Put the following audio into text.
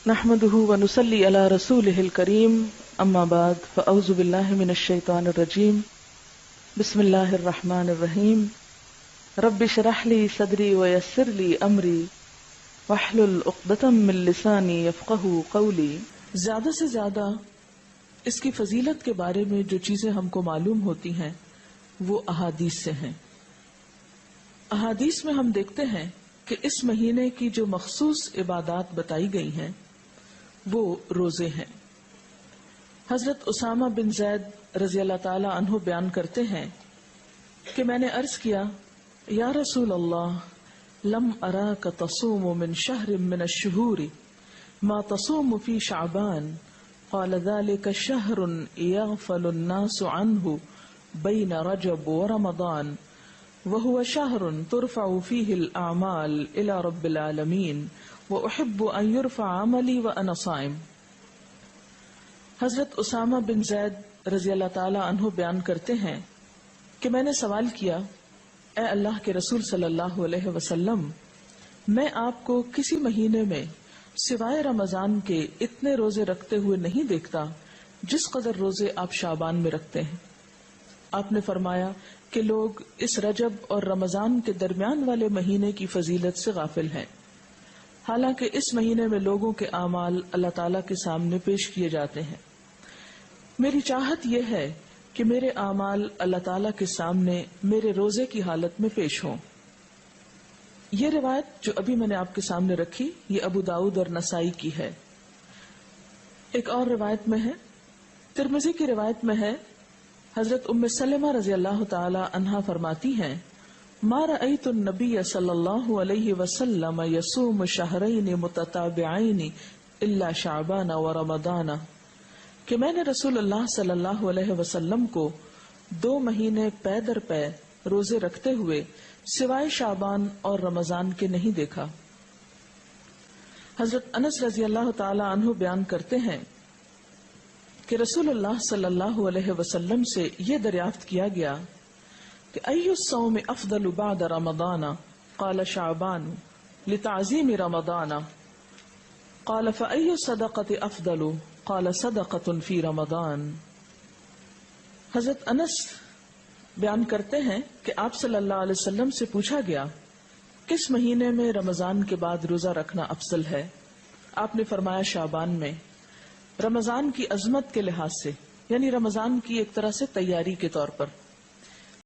نحمده ونصلي على رسوله الكريم اما بعد فاعوذ بالله من الشيطان الرجيم بسم الله الرحمن الرحيم رب اشرح لي صدري ويسر لي امري واحلل عقدة من لساني يفقهوا قولي۔ زیادہ سے زیادہ اس کی فضیلت کے بارے میں جو چیزیں ہم کو معلوم ہوتی ہیں وہ احادیث سے ہیں۔ احادیث میں ہم دیکھتے ہیں کہ اس مہینے کی جو مخصوص عبادات بتائی گئی ہیں وہ روزے ہیں۔ حضرت اسامہ بن زید رضی اللہ تعالی عنہ بیان کرتے ہیں کہ میں نے عرض کیا یا رسول اللہ لم اراک تصوم من شہر من الشہور ما تصوم فی شعبان قال ذلك شہر یغفل الناس عنہ بین رجب ورمضان وهو شہر ترفع فیہ الاعمال الى رب العالمین وَأُحِبُّ أَن يُرْفَعَ عَمَلِي وَأَنَا صَائِمٌ۔ حضرت اسامہ بن زید رضی اللہ تعالی عنہ بیان کرتے ہیں کہ میں نے سوال کیا اے اللہ کے رسول صلی اللہ علیہ وسلم، میں آپ کو کسی مہینے میں سوائے رمضان کے اتنے روزے رکھتے ہوئے نہیں دیکھتا جس قدر روزے آپ شعبان میں رکھتے ہیں۔ آپ نے فرمایا کہ لوگ اس رجب اور رمضان کے درمیان والے مہینے کی فضیلت سے غافل ہیں، حالانکہ اس مہینے میں لوگوں کے اعمال اللہ تعالیٰ کے سامنے پیش کیے جاتے ہیں۔ میری چاہت یہ ہے کہ میرے اعمال اللہ تعالیٰ کے سامنے میرے روزے کی حالت میں پیش ہوں۔ یہ روایت جو ابھی میں نے آپ کے سامنے رکھی یہ ابو داؤد اور نسائی کی ہے۔ ایک اور روایت میں ہے، ترمذی کی روایت میں ہے، حضرت ام سلمہ رضی اللہ تعالی عنہا فرماتی ہیں ما رأيت النبي صلی اللہ علیہ وسلم يصوم شہرین متتابعین الا شعبان ورمضان، کہ میں نے رسول اللہ صلی اللہ علیہ وسلم کو 2 مہینے پے در پے روزے رکھتے ہوئے سوائے شعبان اور رمضان کے نہیں دیکھا۔ حضرت انس رضی اللہ تعالی عنہ بیان کرتے ہیں کہ رسول اللہ صلی اللہ علیہ وسلم سے یہ دریافت کیا گیا کہ ای الصوم افضل بعد رمضان قال شعبان لتعظیم رمضان قال فای الصدقة افضل قال صدقة فی رمضان۔ حضرت انس بیان کرتے ہیں کہ آپ صلی اللہ علیہ وسلم سے پوچھا گیا کس مہینے میں رمضان کے بعد روزہ رکھنا افضل ہے؟ آپ نے فرمایا شعبان میں، رمضان کی عظمت کے لحاظ سے، یعنی رمضان کی ایک طرح سے تیاری کے طور پر۔